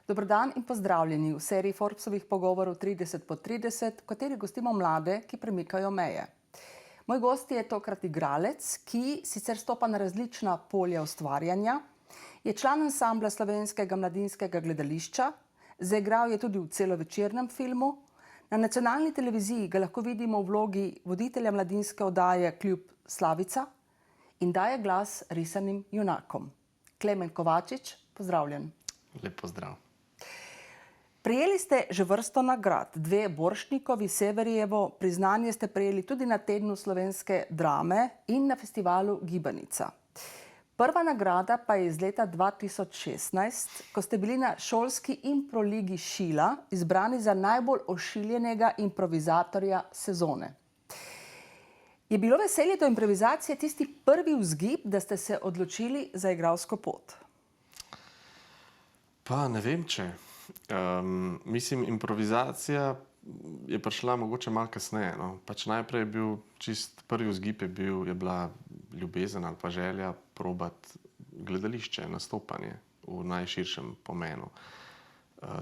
Dober dan in pozdravljeni v seriji Forbesovih pogovorov 30 po 30, v kateri gostimo mlade, ki premikajo meje. Moj gost je tokrat igralec, ki sicer stopa na različna polja ustvarjanja, je član ansambla Slovenskega mladinskega gledališča, zaigral je tudi v celovečernem filmu, na nacionalni televiziji ga lahko vidimo v vlogi voditelja mladinske oddaje Kljub Slavica in daje glas risanim junakom. Klemen Kovačič, pozdravljen. Lep pozdrav. Prejeli ste že vrsto nagrad, 2 Borštnikovi, Severijevo, priznanje ste prejeli tudi na Tednu slovenske drame in na festivalu Gibanica. Prva nagrada pa je iz leta 2016, ko ste bili na šolski improligi Šila izbrani za najbolj ošiljenega improvizatorja sezone. Je bilo veselje do improvizacije tisti prvi vzgib, da ste se odločili za igralsko pot? Pa ne vem, če. Mislim, improvizacija je prišla mogoče malo kasneje. No. Pač najprej je bil čist prvi vzgib je bila ljubezen ali pa želja probati gledališče, nastopanje v najširšem pomenu.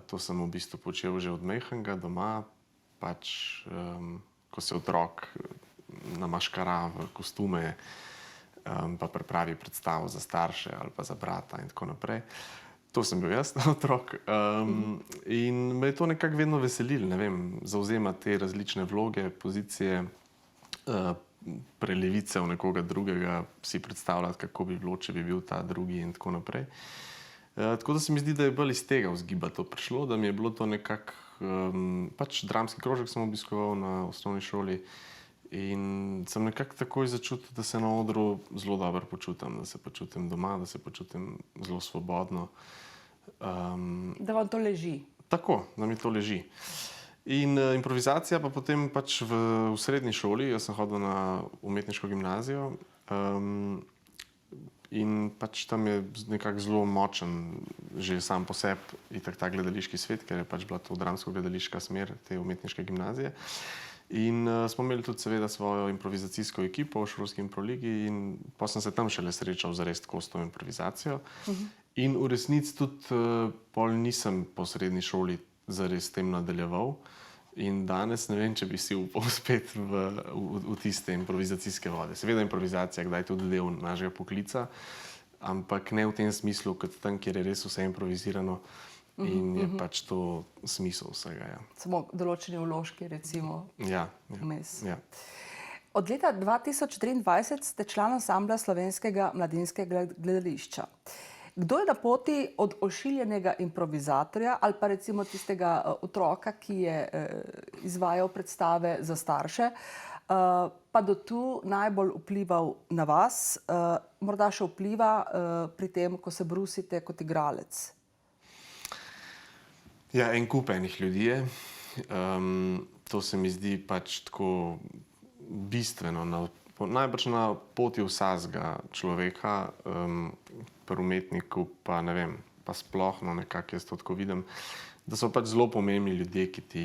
To sem v bistvu počel že od majhnega doma, pač ko se otrok namaškara v kostume, pa pripravi predstavo za starše ali pa za brata in tako naprej. To sem bil jaz, otrok. In me je to nekako vedno veselilo, ne vem, zavzemati te različne vloge, pozicije, prelevice v nekoga drugega, si predstavljati, kako bi bilo, če bi bil ta drugi in tako naprej. Tako da se mi zdi, da je bolj iz tega vzgiba to prišlo, da mi je bilo to nekako, pač dramski krožek sem obiskoval na osnovni šoli in sem nekako takoj začutil, da se na odru zelo dobro počutim, da se počutim doma, da se počutim zelo svobodno. Da vam to leži? Tako, da mi to leži. In improvizacija pa potem pač v srednji šoli, jaz sem hodil na umetniško gimnazijo in pač tam je nekako zelo močen že sam po sebi itak ta gledališki svet, ker je pač bila to dramsko-gledališka smer te umetniške gimnazije. In smo imeli tudi seveda svojo improvizacijsko ekipo v šolski improligi in pa sem se tam šele srečal zares tako s to improvizacijo. In v resnici tudi pol nisem po srednji šoli zares tem nadaljeval. In danes ne vem, če bi si upal spet v tiste improvizacijske vode. Seveda improvizacija kdaj tudi del našega poklica, ampak ne v tem smislu, kot tam, kjer je res vse improvizirano. In je pač to smisel vsega. Ja. Samo določeni vložki, recimo, vmes. Ja. Od leta 2023 ste član ansambla Slovenskega mladinskega gledališča. Kdo je na poti od ošiljenega improvizatorja ali pa recimo tistega otroka, ki je izvajal predstave za starše, pa do tu najbolj vplival na vas, morda še vpliva pri tem, ko se brusite kot igralec? Ja, en kup enih ljudi je. To se mi zdi pač tako bistveno. Najbrž na poti vsakega človeka, pri umetniku pa ne vem, pa sploh nekako jaz to tako vidim, da so pač zelo pomembni ljudje, ki ti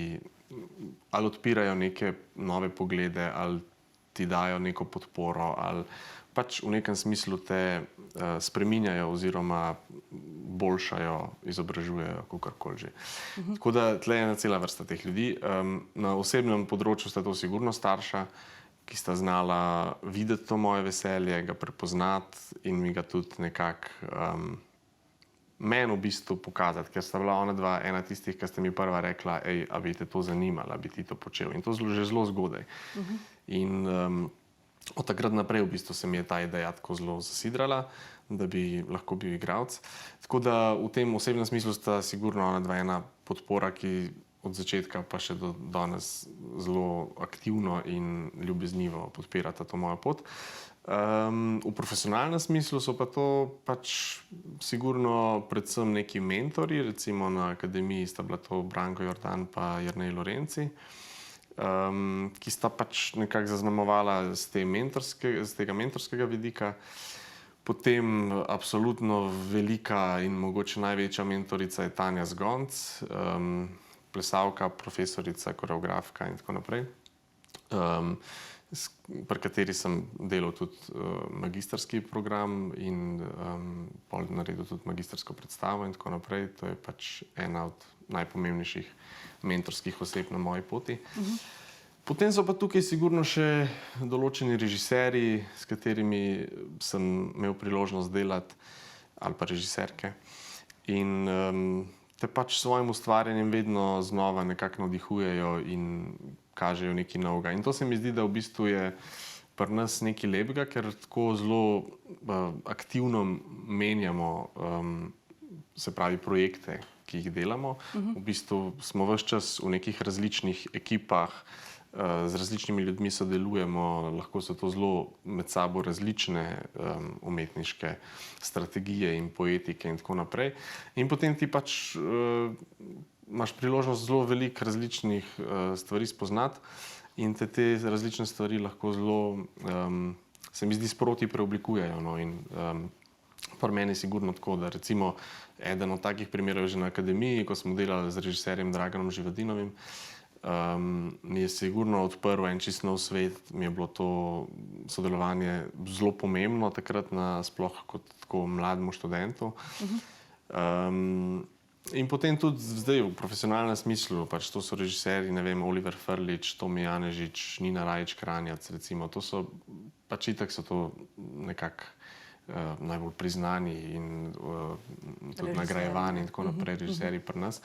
ali odpirajo neke nove poglede, ali ti dajo neko podporo, ali pač v nekem smislu te spreminjajo oziroma boljšajo, izobražujejo, kakorkoli že. Tako da tle je ena cela vrsta teh ljudi. Na osebnem področju sta to sigurno starša, ki sta znala videti to moje veselje, ga prepoznati in mi ga tudi nekako meni v bistvu pokazati, ker sta bila ona dva ena tistih, ki ste mi prva rekla, a bi te to zanimalo, a bi ti to počel. In to že zelo zgodaj. In od takrat naprej v bistvu se mi je ta ideja tako zelo zasidrala, da bi lahko bil igralec. Tako da v tem osebnem smislu sta sigurno ona dva ena podpora, ki od začetka pa še do danes zelo aktivno in ljubeznivo podpirata to mojo pot. V profesionalnem smislu so pa to pač sigurno predvsem neki mentori, recimo na akademiji sta bila to Branko Jordan pa Jernej Lorenci, ki sta pač nekako zaznamovala z tega mentorskega vidika. Potem absolutno velika in mogoče največja mentorica je Tanja Zgonc, plesalka, profesorica, koreografka in tako naprej. pri kateri sem delal tudi magistrski program in pol naredil tudi magistrsko predstavo in tako naprej. To je pač ena od najpomembnejših mentorskih oseb na moji poti. Potem so pa tukaj sigurno še določeni režiserji, s katerimi sem imel priložnost delati, ali pa režiserke. In te pač s svojim ustvarjanjem vedno znova nekako navdihujejo in kažejo nekaj novega. In to se mi zdi, da v bistvu je pri nas nekaj lepega, ker tako zelo aktivno menjamo, se pravi, projekte, ki jih delamo. V bistvu smo ves čas v nekih različnih ekipah, z različnimi ljudmi sodelujemo, lahko so to zelo med sabo različne umetniške strategije in poetike in tako naprej. In potem ti pač imaš priložnost zelo veliko različnih stvari spoznati in te različne stvari lahko zelo, se mi zdi, sproti preoblikujejo. No? In pri meni je sigurno tako, da recimo eden od takih primerov je že na akademiji, ko smo delali z režiserjem Draganom Živadinovim, mi je sigurno odprl en čist nov svet, mi je bilo to sodelovanje zelo pomembno takrat, sploh kot tako mlademu študentu. In potem tudi zdaj v profesionalnem smislu, pač to so režiserji, ne vem, Oliver Frljić, Tomi Janežič, Nina Rajić Kranjac, recimo, to so, pač itak so to nekako najbolj priznani in tudi nagrajevani in tako naprej režiserji pri nas.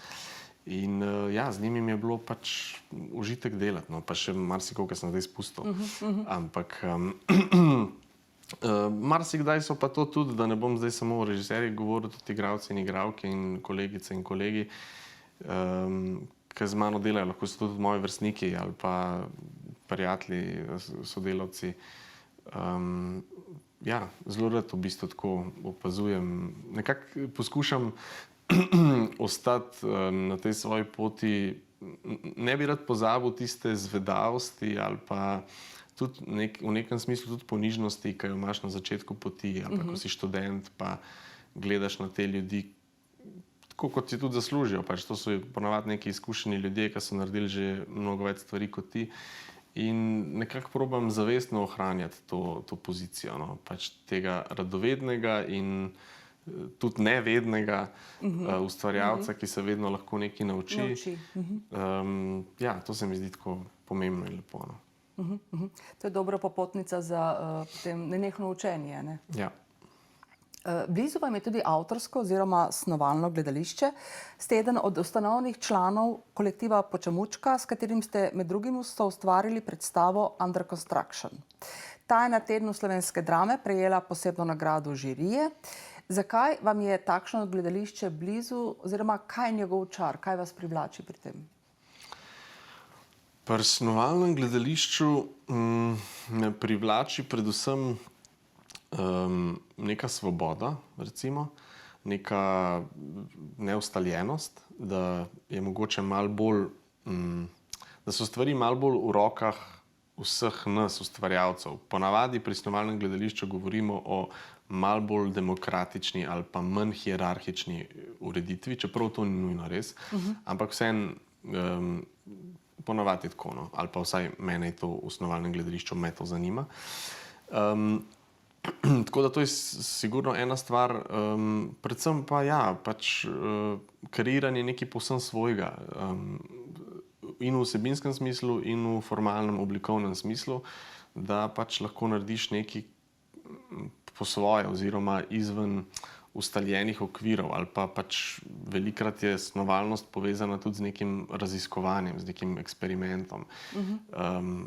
In ja, z njimi mi je bilo pač užitek delati, no, pa še marsikoga sem zdaj spustil. Ampak marsikdaj so pa to tudi, da ne bom zdaj samo o režiserjih govoril, tudi igralci in igralke in kolegice in kolegi, ki z mano delajo, lahko so tudi moji vrstniki ali pa prijatelji, sodelavci. Ja, zelo rad v bistvu tako opazujem. Nekako poskušam ostati na tej svoji poti, ne bi rad pozabil tiste zvedavosti ali pa tudi v nekem smislu tudi ponižnosti, ki jo imaš na začetku poti, ali pa ko si študent, pa gledaš na te ljudi, tako kot si tudi zaslužijo. Pač to so ponavadi neki izkušeni ljudje, ki so naredili že mnogo več stvari kot ti. In nekako probam zavestno ohranjati to pozicijo, no? Pač tega radovednega in tudi nevednega ustvarjalca, ki se vedno lahko nekaj nauči. Ja, to se mi zdi tako pomembno in lepo. No? To je dobra popotnica za nenehno učenje. Ne? Ja. Blizu vam je tudi avtorsko oziroma snovalno gledališče. Ste eden od ustanovnih članov kolektiva Počamučka, s katerim ste med drugim soustvarili predstavo Under Construction. Ta je na tednu slovenske drame prejela posebno nagrado žirije. Zakaj vam je takšno gledališče blizu, oziroma kaj je njegov čar, kaj vas privlači pri tem? Pri snovalnem gledališču me privlači predvsem neka svoboda, recimo, neka neustaljenost, da je mogoče malo bolj, da so stvari malo bolj v rokah vseh nas, ustvarjalcev. Ponavadi pri snovalnem gledališču govorimo o malo bolj demokratični ali pa manj hierarhični ureditvi, čeprav to ni nujno res, ampak vseeno ponavadi je tako, no? Ali pa vsaj mene je to v snovalnem gledališču, me to zanima. Tako da to je sigurno ena stvar, predvsem pa ja, pač kreiranje nekaj povsem svojega, in v vsebinskem smislu in v formalnem oblikovnem smislu, da pač lahko narediš nekaj po svoje oziroma izven ustaljenih okvirov, ali pa pač velikokrat je snovalnost povezana tudi z nekim raziskovanjem, z nekim eksperimentom.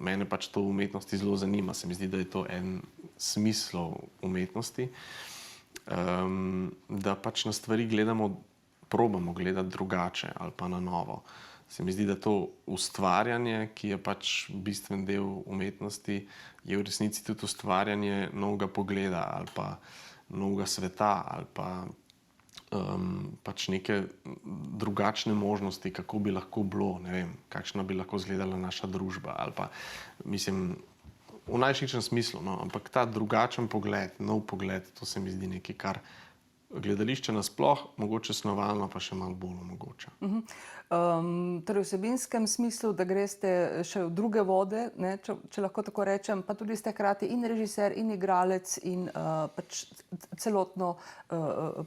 Mene pač to v umetnosti zelo zanima, se mi zdi, da je to en smislov umetnosti, da pač na stvari probamo gledati drugače ali pa na novo. Se mi zdi, da to ustvarjanje, ki je pač bistven del umetnosti, je v resnici tudi ustvarjanje novega pogleda ali pa novega sveta ali pa pač neke drugačne možnosti, kako bi lahko bilo, ne vem, kakšna bi lahko izgledala naša družba ali pa, mislim, v najširšem smislu, no, ampak ta drugačen pogled, nov pogled, to se mi zdi nekaj, kar gledališče nasploh, mogoče snovalno pa še malo bolj omogoča. Torej v vsebinskem smislu, da greste še v druge vode, ne, če lahko tako rečem, pa tudi ste hkrati in režiser, in igralec in pač celotno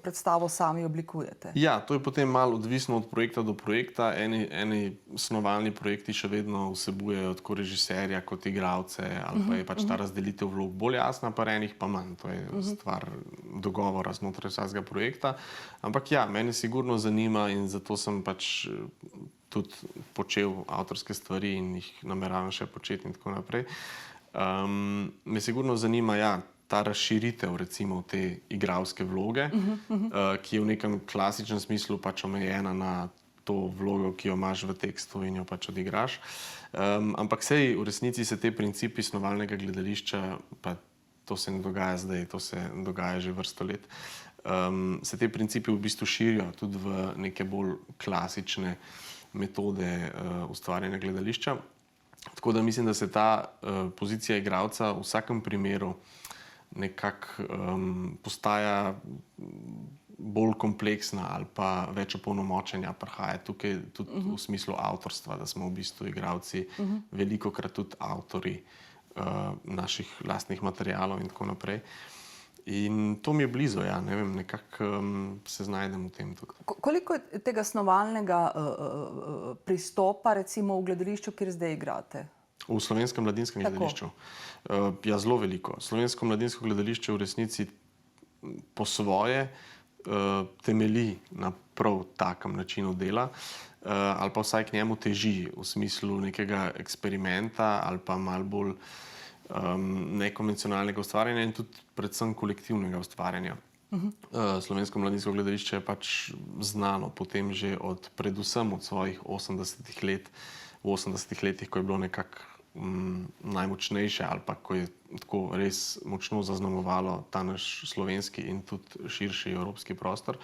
predstavo sami oblikujete. Ja, to je potem malo odvisno od projekta do projekta. Eni snovalni projekti še vedno vsebujejo tako režiserja kot igralce, ali pa je pač ta razdelitev vlog bolj jasna, pa enih pa manj. To je stvar dogovora znotraj vsakega projekta. Ampak ja, mene sigurno zanima in zato sem pač tudi počel avtorske stvari in jih nameravam še početi in tako naprej. Me sigurno zanima, ja, ta razširitev recimo te igralske vloge, ki je v nekem klasičnem smislu pač omejena na to vlogo, ki jo imaš v tekstu in jo pač odigraš. Ampak sej v resnici se te principi snovalnega gledališča, pa to se ne dogaja zdaj, to se dogaja že vrsto let, se te principi v bistvu širijo tudi v neke bolj klasične metode ustvarjanja gledališča. Tako da mislim, da se ta pozicija igralca v vsakem primeru nekako postaja bolj kompleksna ali pa več opolnomočenja prihaja tukaj tudi v smislu avtorstva, da smo v bistvu igralci velikokrat tudi avtorji naših lastnih materialov in tako naprej. In to mi je blizu, ja, ne vem, nekako se znajdem v tem tudi. Koliko je tega snovalnega pristopa recimo v gledališču, kjer zdaj igrate? V Slovenskem mladinskem gledališču? Ja, zelo veliko. Slovensko mladinsko gledališče v resnici po svoje temelji na prav takem načinu dela, ali pa vsaj k njemu teži v smislu nekega eksperimenta ali pa malo bolj nekonvencionalnega ustvarjanja in tudi predvsem kolektivnega ustvarjanja. Slovensko mladinsko gledališče je pač znano potem že predvsem od svojih 80-ih let, v 80-ih letih, ko je bilo nekako najmočnejše ali pa ko je tako res močno zaznamovalo ta naš slovenski in tudi širši evropski prostor,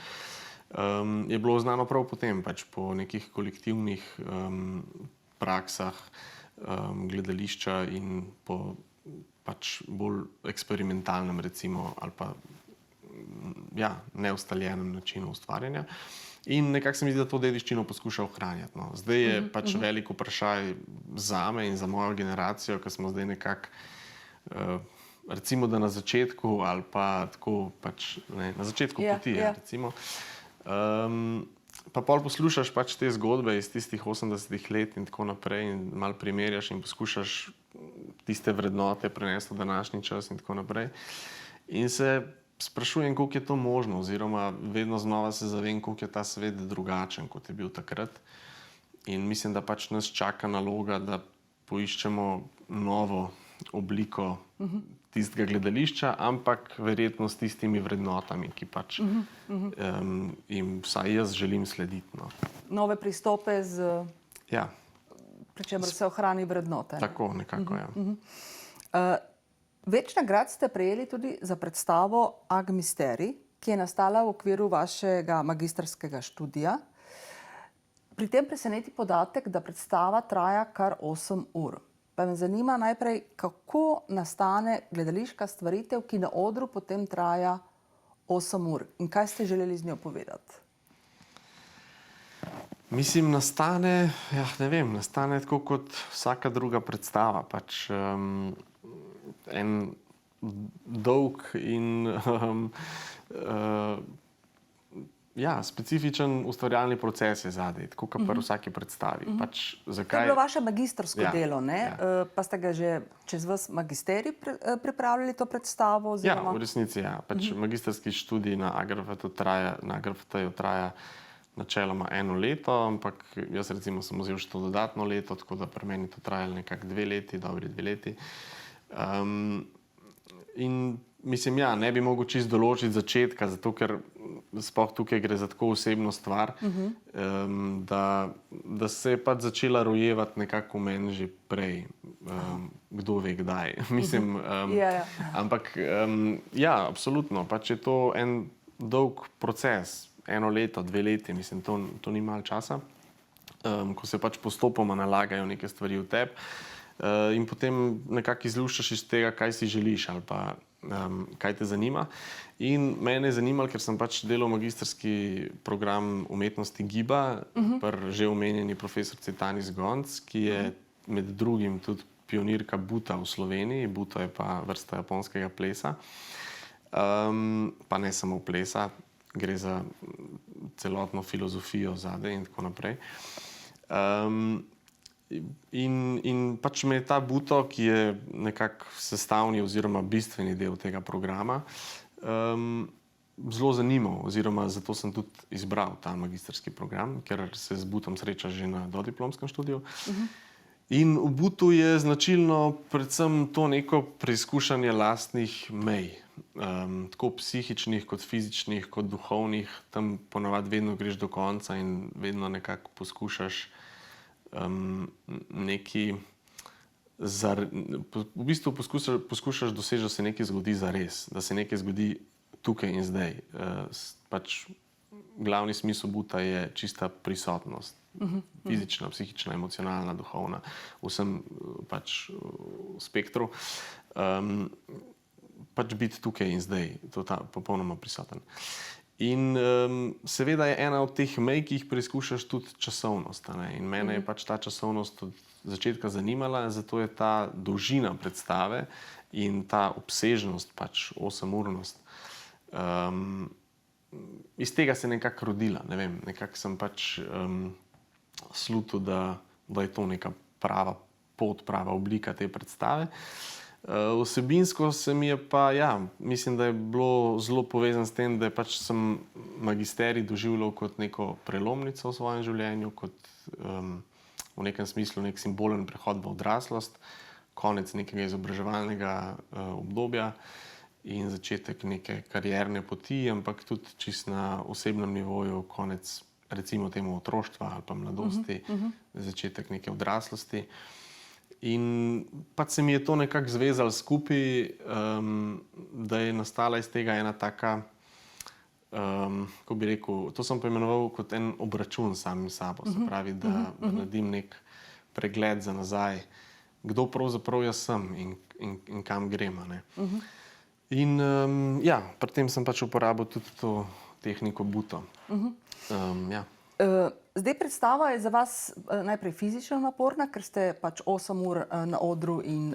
je bilo znano prav potem, pač po nekih kolektivnih praksah gledališča in po pač bolj eksperimentalnem recimo ali pa ja, neustaljenem načinu ustvarjanja. In nekako se mi zdi, da to dediščino poskuša ohranjati. No. Zdaj je pač velik vprašaj zame in za mojo generacijo, ki smo zdaj nekako recimo, da na začetku ali pa tako pač ne, na začetku poti, recimo. Pa pol poslušaš pač te zgodbe iz tistih 80-ih let in tako naprej in malo primerjaš in poskušaš tiste vrednote prenesti v današnji čas in tako naprej. In se sprašujem, koliko je to možno, oziroma vedno znova se zavem, koliko je ta svet drugačen, kot je bil takrat. In mislim, da pač nas čaka naloga, da poiščemo novo obliko tistega gledališča, ampak verjetno s tistimi vrednotami, ki pač jim vsaj jaz želim slediti. No. Nove pristope z... Ja. Pri čemer se ohrani vrednote. Tako, nekako, ja. Več nagrad ste prejeli tudi za predstavo Ag Misteri, ki je nastala v okviru vašega magistrskega študija. Pri tem preseneti podatek, da predstava traja kar 8 ur. Pa me zanima najprej, kako nastane gledališka stvaritev, ki na odru potem traja 8 ur. In kaj ste želeli z njo povedati? Mislim, nastane, ja, ne vem, nastane tako kot vsaka druga predstava. Pač en dolg in ja, specifičen ustvarjalni proces je zadaj, tako kot pri vsaki predstavi. Pač, zakaj? To je bilo vaše magistrsko delo, ne? Ja. Pa ste ga že čez vas magisterij pripravljali to predstavo? Oziroma? Ja, v resnici ja. Pač magistrski študij na AGRFT-ju traja načeloma 1 leto, ampak jaz recimo sem vzel še to dodatno leto, tako da pri meni to trajalo nekako 2 leti, dobri 2 leti. In mislim, ja, ne bi mogel čisto določiti začetka, zato ker sploh tukaj gre za tako osebno stvar, da se je pač začela rojevati nekako v meni že prej, kdo ve kdaj. Mislim, ampak ja, absolutno, pač je to en dolg proces, 1 leto, 2 leti, mislim, to ni malo časa, ko se pač postopoma nalagajo neke stvari v tebi in potem nekako izluščaš iz tega, kaj si želiš ali pa kaj te zanima. In mene je zanimalo, ker sem pač delal magistrski program umetnosti giba, že omenjeni profesorici Tanji Zgonc, ki je med drugim tudi pionirka buta v Sloveniji. Buto je pa vrsta japonskega plesa. Pa ne samo plesa, gre za celotno filozofijo zadaj in tako naprej. In pač me je ta buto, ki je nekako sestavni oziroma bistveni del tega programa, zelo zanimal, oziroma zato sem tudi izbral ta magistrski program, ker se z butom sreča že na dodiplomskem študiju. In v butu je značilno predvsem to neko preizkušanje lastnih mej, tako psihičnih, kot fizičnih, kot duhovnih. Tam ponavadi vedno greš do konca in vedno nekako poskušaš v bistvu poskušaš doseči, da se nekaj zgodi zares, da se nekaj zgodi tukaj in zdaj. Pač glavni smisel buta je čista prisotnost. Fizična, psihična, emocionalna, duhovna, vsem pač spektru. Pač biti tukaj in zdaj, popolnoma prisoten. In seveda je ena od teh mej, ki jih preizkušaš, tudi časovnost. In mene je pač ta časovnost od začetka zanimala, zato je ta dolžina predstave in ta obsežnost, pač 8-urnost, iz tega se je nekako rodila. Ne vem, nekako sem pač slutil, da je to neka prava pot, prava oblika te predstave. Vsebinsko se mi je pa, mislim, da je bilo zelo povezan s tem, da pač sem magisterij doživljal kot neko prelomnico v svojem življenju, kot v nekem smislu nek simbolen prehod v odraslost, konec nekega izobraževalnega obdobja in začetek neke karierne poti, ampak tudi čisto na osebnem nivoju konec, recimo temu, otroštva ali pa mladosti, začetek neke odraslosti. In pač se mi je to nekako zvezalo skupaj, da je nastala iz tega ena taka, kako bi rekel, to sem poimenoval kot en obračun s samim sabo. Se pravi, da naredim nek pregled za nazaj, kdo pravzaprav jaz sem in kam grem. In pri tem sem pač uporabil tudi to tehniko buto. Zdaj predstava je za vas najprej fizično naporna, ker ste pač 8 ur na odru in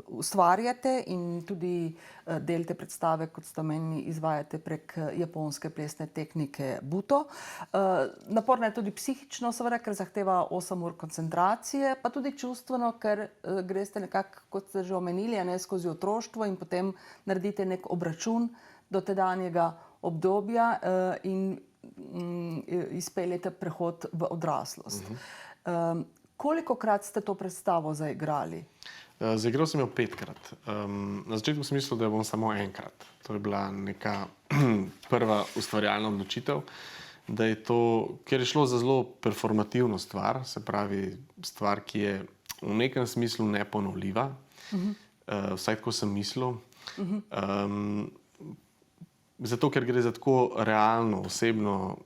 ustvarjate in tudi del te predstave, kot ste omenili, izvajate prek japonske plesne tehnike buto. Naporna je tudi psihično, seveda, ker zahteva 8 ur koncentracije, pa tudi čustveno, ker greste nekako, kot ste že omenili, skozi otroštvo in potem naredite nek obračun do tedanjega obdobja in izpeljete prehod v odraslost. Kolikokrat ste to predstavo zaigrali? Zaigral sem jo 5-krat. Na začetku sem mislil, da jo bom samo enkrat. To je bila neka prva ustvarjalna odločitev, da je to, ker je šlo za zelo performativno stvar, se pravi stvar, ki je v nekem smislu neponovljiva, vsaj tako sem mislil. Zato, ker gre za tako realno, osebno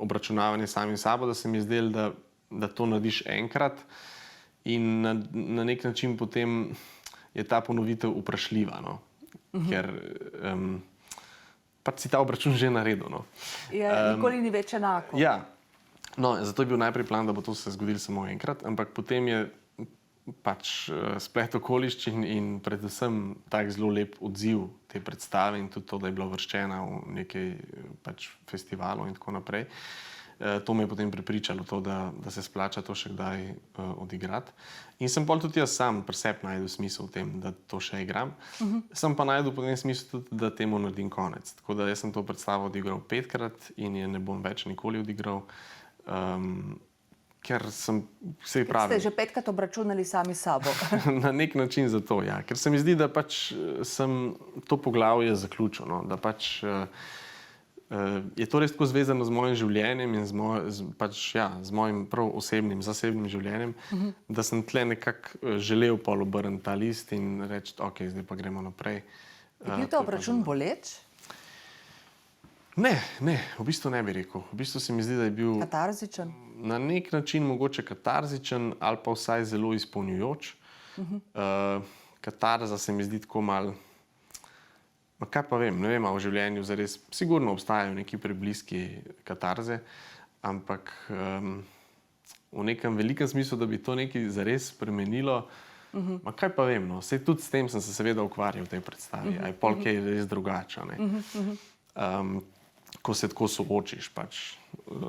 obračunavanje samim sabo, da se mi je zdelo, da to narediš enkrat in na nek način potem je ta ponovitev vprašljiva, ker pač si ta obračun že naredil. Nikoli ni več enako. Ja, zato je bil najprej plan, da bo to se zgodilo samo enkrat, ampak potem je pač splet okoliščin in predvsem tak zelo lep odziv te predstave in tudi to, da je bila uvrščena v nekaj pač festivalov in tako naprej. To me je potem prepričalo to, da se splača to še kdaj odigrati. In sem potem tudi jaz sam pri sebi našel smisel v tem, da to še igram. Sem pa našel potem smisel tudi, da temu naredim konec. Tako da jaz sem to predstavo odigral 5-krat in je ne bom več nikoli odigral. Ker sem se pravi. Ste že 5-krat obračunali sami sabo. Na nek način zato, ja. Ker se mi zdi, da pač sem to poglavje zaključil, da pač je to res tako zvezano z mojim življenjem in z mojim prav osebnim, zasebnim življenjem, da sem tle nekako želel pol obrniti ta list in reči, ok, zdaj pa gremo naprej. Je bil ta obračun boleč? Ne, v bistvu ne bi rekel. V bistvu se mi zdi, da je bil Katarzičen? Na nek način mogoče katarzičen ali pa vsaj zelo izpolnjujoč. katarza se mi zdi tako mal. Kaj pa vem, ne vem, a v življenju zares sigurno obstajajo neki prebliski katarze, ampak v nekem velikem smislu, da bi to nekaj zares spremenilo, kaj pa vem, no, saj tudi s tem sem se seveda ukvarjal v tej predstavi, a je pol kaj res drugače, ne. Ko se tako soočiš pač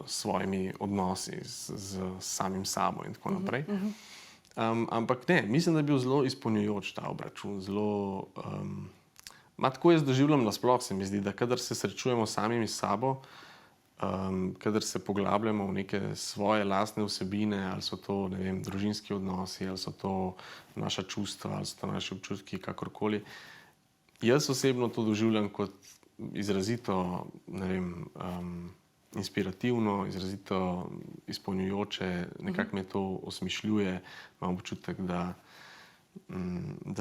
s svojimi odnosi, z samim sabo in tako naprej. Ampak ne, mislim, da je bil zelo izpolnjujoč ta obračun, zelo... tako jaz doživljam nasploh, se mi zdi, da kadar se srečujemo samimi sabo, kadar se poglabljamo v neke svoje lastne vsebine, ali so to, ne vem, družinski odnosi, ali so to naša čustva, ali so to naši občutki, kakorkoli. Jaz osebno to doživljam kot izrazito, ne vem, inspirativno, izrazito izpolnjujoče, nekako me to osmišljuje, imam občutek, da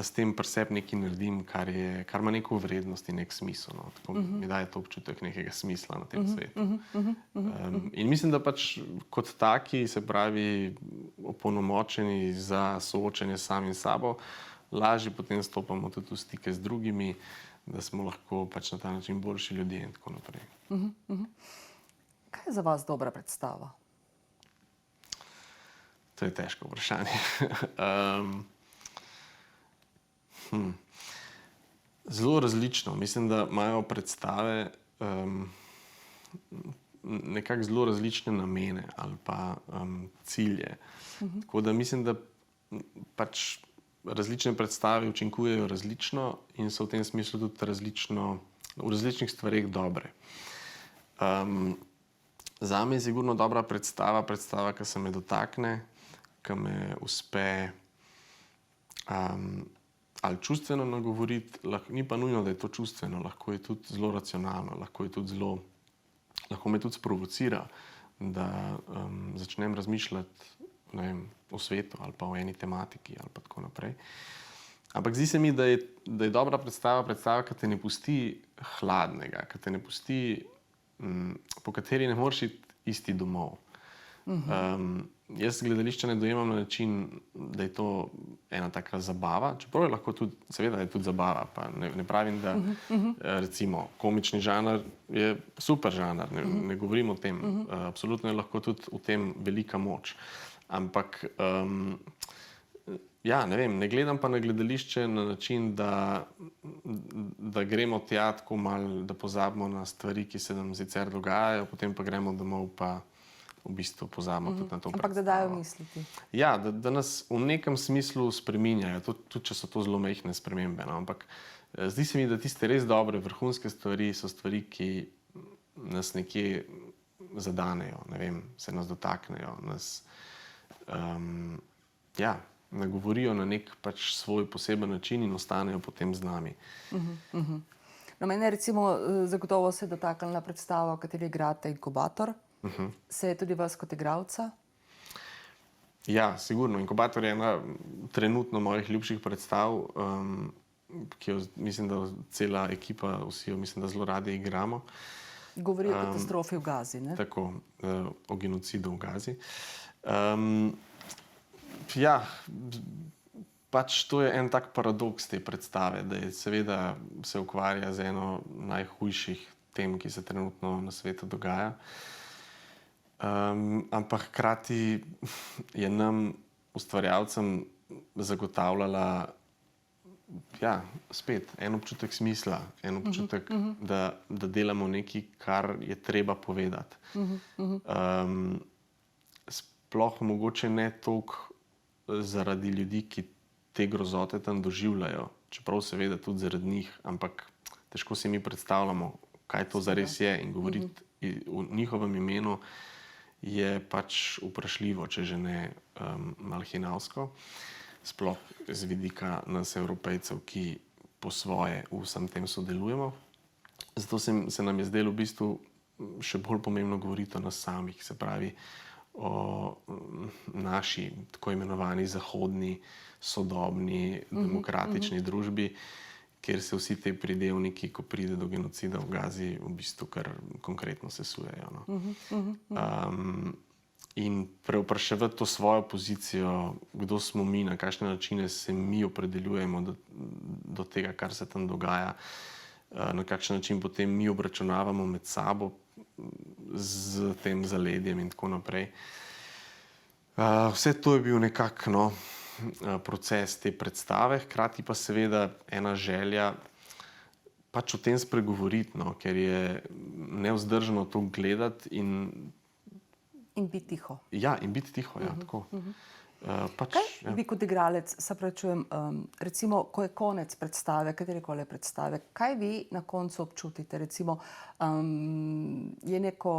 s tem pri sebi nekaj naredim, kar ima neko vrednost in nek smisel. No. Tako mi daje to občutek nekega smisla na tem svetu. In mislim, da pač kot taki, se pravi, opolnomočeni za soočanje s samim sabo, lažje potem stopamo tudi v stike z drugimi, da smo lahko pač na ta način boljši ljudje in tako naprej. Kaj je za vas dobra predstava? To je težko vprašanje. Zelo različno. Mislim, da imajo predstave nekako zelo različne namene ali pa cilje. Tako da mislim, da pač različne predstave učinkujejo različno in so v tem smislu tudi različno, v različnih stvareh dobre. Zame je sigurno dobra predstava, ki se me dotakne, ki me uspe ali čustveno nagovoriti, ni pa nujno, da je to čustveno, lahko je tudi zelo racionalno, lahko me tudi sprovocira, da začnem razmišljati, ne vem, o svetu ali pa o eni tematiki ali pa tako naprej. Ampak zdi se mi, da je dobra predstava, ki te ne pusti hladnega, ki te ne pusti, po kateri ne moreš iti isti domov. Jaz gledališča ne dojemam na način, da je to ena taka zabava, čeprav je lahko tudi, seveda je tudi zabava, pa ne pravim, da recimo komični žanr je super žanr, ne govorim o tem, absolutno je lahko tudi v tem velika moč. Ampak ja, ne vem, ne gledam pa na gledališče na način, da gremo tja tako malo, da pozabimo na stvari, ki se nam sicer dogajajo, potem pa gremo domov pa v bistvu pozabimo tudi na to predstavo. Ampak da dajo misliti. Ja, da nas v nekem smislu spreminjajo, tudi če so to zelo majhne spremembe. No? Ampak zdi se mi, da tiste res dobre, vrhunske stvari so stvari, ki nas nekje zadanejo, ne vem, se nas dotaknejo, nas nagovorijo na nek pač svoj poseben način in ostanejo potem z nami. No, mene recimo zagotovo se je dotaknila predstava, v kateri igrate Inkubator. Se je tudi vas kot igralca? Ja, sigurno. Inkubator je ena trenutno mojih ljubših predstav, ki jo mislim, da cela ekipa, vsi jo mislim, da zelo radi igramo. Govori o katastrofi v Gazi, ne? Tako, o genocidu v Gazi. Ja, pač to je en tak paradoks te predstave, da je seveda se ukvarja z eno najhujših tem, ki se trenutno na svetu dogaja. Ampak hkrati je nam, ustvarjalcem, zagotavljala spet en občutek smisla, en občutek, da delamo nekaj, kar je treba povedati. Sploh mogoče ne toliko zaradi ljudi, ki te grozote tam doživljajo, čeprav seveda tudi zaradi njih, ampak težko si mi predstavljamo, kaj to zares je, in govoriti v njihovem imenu je pač vprašljivo, če že ne malo hinavsko, sploh z vidika nas Evropejcev, ki po svoje v vsem tem sodelujemo. Zato se nam je zdelo v bistvu še bolj pomembno govoriti o nas samih, se pravi o naši tako imenovani zahodni, sodobni, demokratični družbi, kjer se vsi te pridevniki, ko pride do genocida v Gazi, v bistvu kar konkretno sesujejo. No. in preopraševati to svojo pozicijo, kdo smo mi, na kakšne načine se mi opredeljujemo do tega, kar se tam dogaja, na kakšen način potem mi obračunavamo med sabo z tem zaledjem in tako naprej. Vse to je bil nekako proces te predstave, hkrati pa seveda ena želja pač o tem spregovoriti, ker je nevzdržno to gledati in biti tiho. Ja, in biti tiho, ja, tako. Kaj vi kot igralec, se pravičujem, recimo, ko je konec predstave, katerekoli predstave, kaj vi na koncu občutite? Recimo, je neko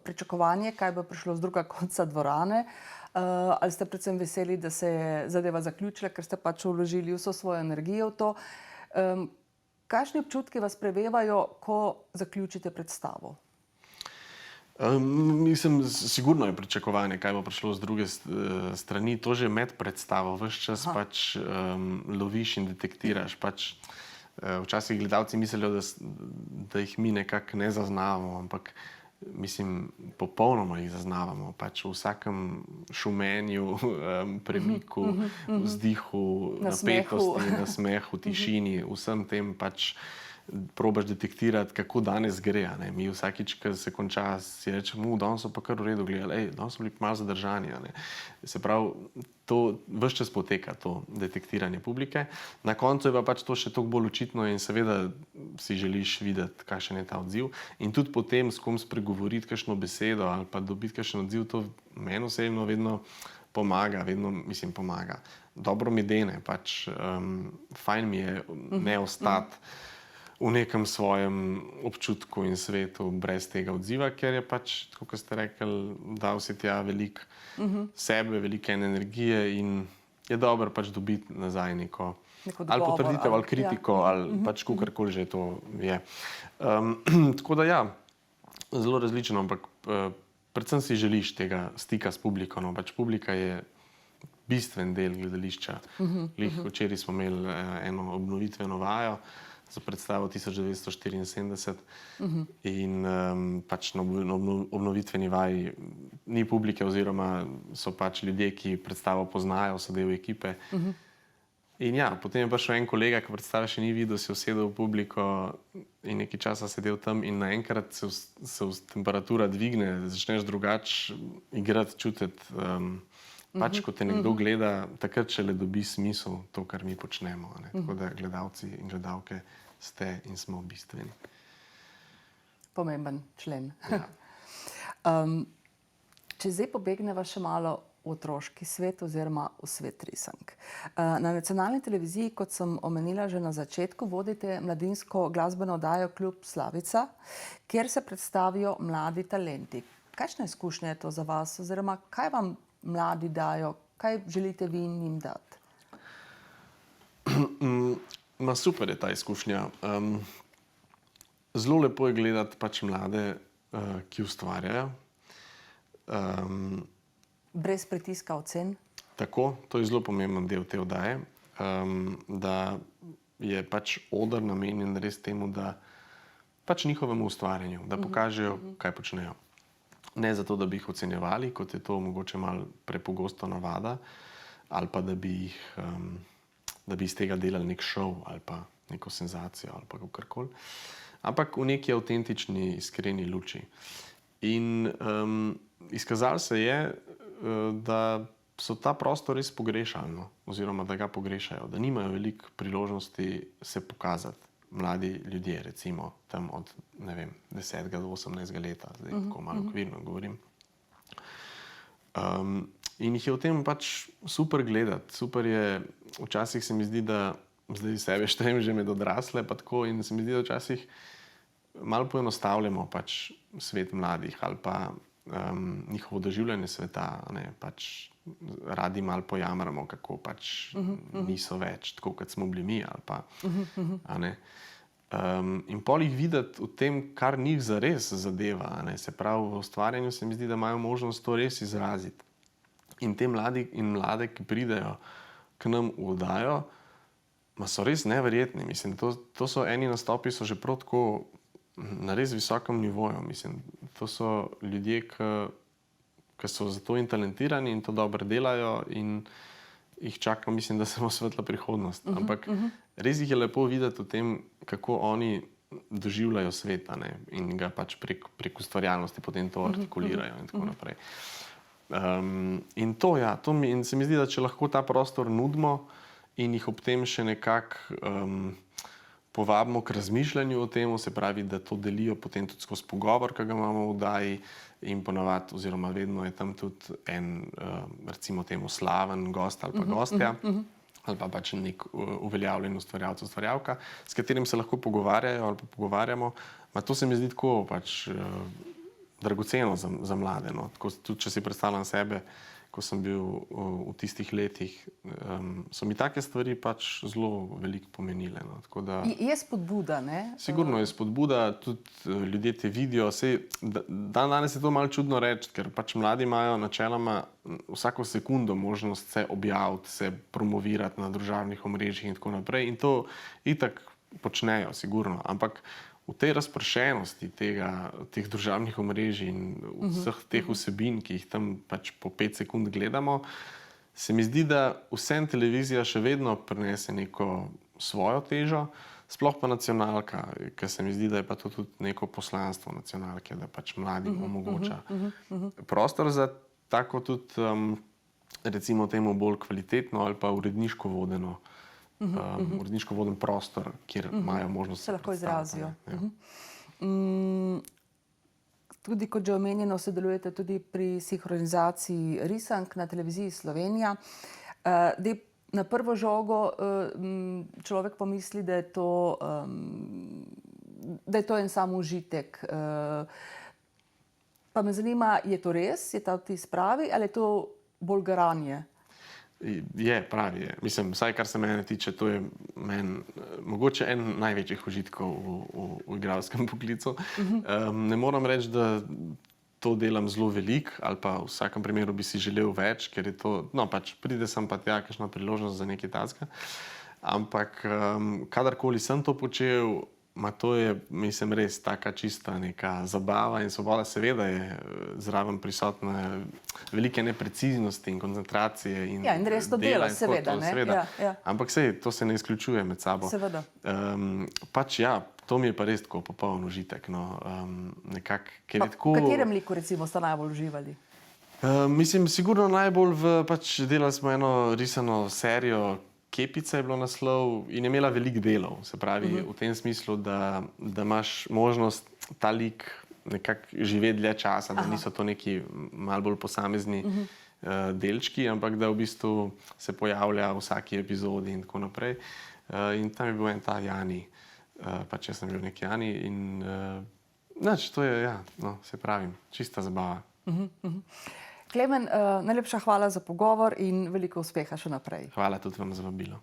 pričakovanje, kaj bo prišlo z druga konca dvorane, ali ste predvsem veseli, da se je zadeva zaključila, ker ste pač vložili vso svojo energijo v to. Kakšni občutki vas prevevajo, ko zaključite predstavo? Mislim, sigurno je pričakovanje, kaj bo prišlo z druge strani. To že med predstavo, ves čas pač loviš in detektiraš. Pač, včasih gledalci mislijo, da jih mi nekako ne zaznavamo, ampak mislim, popolnoma jih zaznavamo. Pač v vsakem šumenju, premiku, vzdihu, napetosti, nasmehu, tišini, vsem tem pač probaš detektirati, kako danes gre. Mi vsakič, ko se konča, si rečemo, danes so pa kar v redu gledali, danes so bili malo zadržani. Se pravi, to ves čas poteka, to detektiranje publike. Na koncu je pa pač to še toliko bolj očitno in seveda si želiš videti, kakšen je ta odziv. In tudi potem s kom spregovoriti kakšno besedo ali pa dobiti kakšen odziv, to meni osebno vedno pomaga, pomaga. Dobro mi dene, pač fajn mi je ne ostati v nekem svojem občutku in svetu brez tega odziva, ker je pač, tako kot ste rekli, dal si tja veliko sebe, veliko energije in je dobro pač dobiti nazaj neko ali potrditev, ali kritiko, ali pač kakorkoli že to je. Tako da ja, zelo različno, ampak predvsem si želiš tega stika s publiko. Pač publika je bistven del gledališča. Včeraj smo imeli eno obnovitveno vajo za predstavo 1974 in pač na obnovitveni vaji ni publike oziroma so pač ljudje, ki predstavo poznajo, so del ekipe. In ja, potem je pa še en kolega, ki predstave še ni videl, si usedel v publiko in nekaj časa sedel tam in naenkrat se temperatura dvigne, začneš drugače igrati, čutiti. Pač, ko te nekdo gleda, takrat šele dobi smisel to, kar mi počnemo. Tako da gledalci in gledalke ste in smo bistveni. Pomemben člen. Ja. Če zdaj pobegneva še malo v otroški svet oziroma v svet risank. Na nacionalni televiziji, kot sem omenila že na začetku, vodite mladinsko glasbeno oddajo Klub Slavica, kjer se predstavijo mladi talenti. Kakšna izkušnja je to za vas oziroma kaj vam mladi dajo, kaj želite vi njim dati? Super je ta izkušnja. Zelo lepo je gledati pač mlade, ki ustvarjajo. Brez pritiska ocen? Tako, to je zelo pomemben del te oddaje, da je pač oder namenjen res temu, da pač njihovemu ustvarjanju, da pokažejo, kaj počnejo. Ne zato, da bi jih ocenjevali, kot je to mogoče malo prepogosto navada, ali pa da bi iz tega delali nek šov ali pa neko senzacijo ali pa kakorkoli, ampak v neki avtentični, iskreni luči. In izkazalo se je, da so ta prostor res pogrešali, oziroma da ga pogrešajo, da nimajo veliko priložnosti se pokazati. Mladi ljudje, recimo tam od 10 do 18 leta, zdaj tako malo okvirno govorim. In jih je v tem pač super gledati. Super je, včasih se mi zdi, da zdaj sebe štejem že med odrasle, pa tako, in se mi zdi, da včasih malo poenostavljamo pač svet mladih ali pa njihovo doživljanje sveta, pač radi malo pojamramo, kako pač niso več tako, kot smo bili mi ali pa, in pol jih videti v tem, kar njih zares zadeva, se pravi v ustvarjanju, se mi zdi, da imajo možnost to res izraziti. In te mladi in mlade, ki pridejo k nam v oddajo, so res neverjetni. Mislim, to so eni nastopi, so že prav tako na res visokem nivoju. Mislim, to so ljudje, ki ki so za to in talentirani in to dobro delajo in jih čaka, mislim, da samo svetla prihodnost. Ampak res jih je lepo videti v tem, kako oni doživljajo svet, a ne, in ga pač prek ustvarjalnosti potem to artikulirajo in tako naprej. In to, ja, in se mi zdi, da če lahko ta prostor nudimo in jih ob tem še nekako povabimo k razmišljanju o tem, se pravi, da to delijo potem tudi skozi pogovor, ki ga imamo v oddaji, in ponavadi, oziroma vedno je tam tudi en, recimo temu, slaven gost ali pa gostja, ali pa pač nek uveljavljen ustvarjalec, ustvarjalka, s katerim se lahko pogovarjajo ali pa pogovarjamo. To se mi zdi tako pač dragoceno za mlade. No. Tako, tudi če si predstavljam sebe, ko sem bil v tistih letih, so mi take stvari pač zelo veliko pomenile. No. Tako da, je spodbuda, ne? Sigurno je spodbuda, tudi ljudje te vidijo. Danes je to malo čudno reči, ker pač mladi imajo načeloma vsako sekundo možnost se objaviti, se promovirati na družabnih omrežjih in tako naprej. In to itak počnejo, sigurno. Ampak v tej razpršenosti teh družabnih omrežij in vseh teh vsebin, ki jih tam pač po 5 sekund gledamo, se mi zdi, da vsem televizija še vedno prinese neko svojo težo, sploh pa nacionalka, ker se mi zdi, da je pa to tudi neko poslanstvo nacionalke, da pač mladim omogoča prostor za tako tudi, recimo temu, bolj kvalitetno ali pa uredniško vodeno uredniško voden prostor, kjer imajo možnost se lahko izrazijo. Tudi, kot že omenjeno, sodelujete tudi pri sinhronizaciji risank na televiziji Slovenija. Na prvo žogo človek pomisli, da je to en sam užitek. Pa me zanima, je to res? Je ta vtis pravi? Ali je to bolj garanje? Je, pravi je. Mislim, vsaj kar se mene tiče, to je meni mogoče en največjih užitkov v igralskem poklicu. Ne moram reči, da to delam zelo veliko, ali pa v vsakem primeru bi si želel več, ker je to, no pač pride sem pa tja kakšna priložnost za nekaj takega. Ampak kadarkoli sem to počel, to je, mislim, res taka čista neka zabava in svoboda. Seveda je zraven prisotna velike nepreciznosti in koncentracije in in resno delo, seveda. Ampak to se ne izključuje med sabo. Seveda. Pač ja, to mi je pa res tako popoln užitek. No, ker je tako... V katerem liku recimo ste najbolj uživali? Mislim, sigurno najbolj delali smo eno risano serijo, Kepica je bilo naslov in je imela veliko delov. Se pravi, v tem smislu, da imaš možnost ta lik nekako živeti dlje časa, da niso to neki malo bolj posamezni delčki, ampak da v bistvu se pojavlja v vsaki epizodi in tako naprej. In tam je bil en ta Jani, pač jaz sem bil nek Jani in to je, ja, no, se pravim, čista zabava. Klemen, najlepša hvala za pogovor in veliko uspeha še naprej. Hvala tudi vam za vabilo.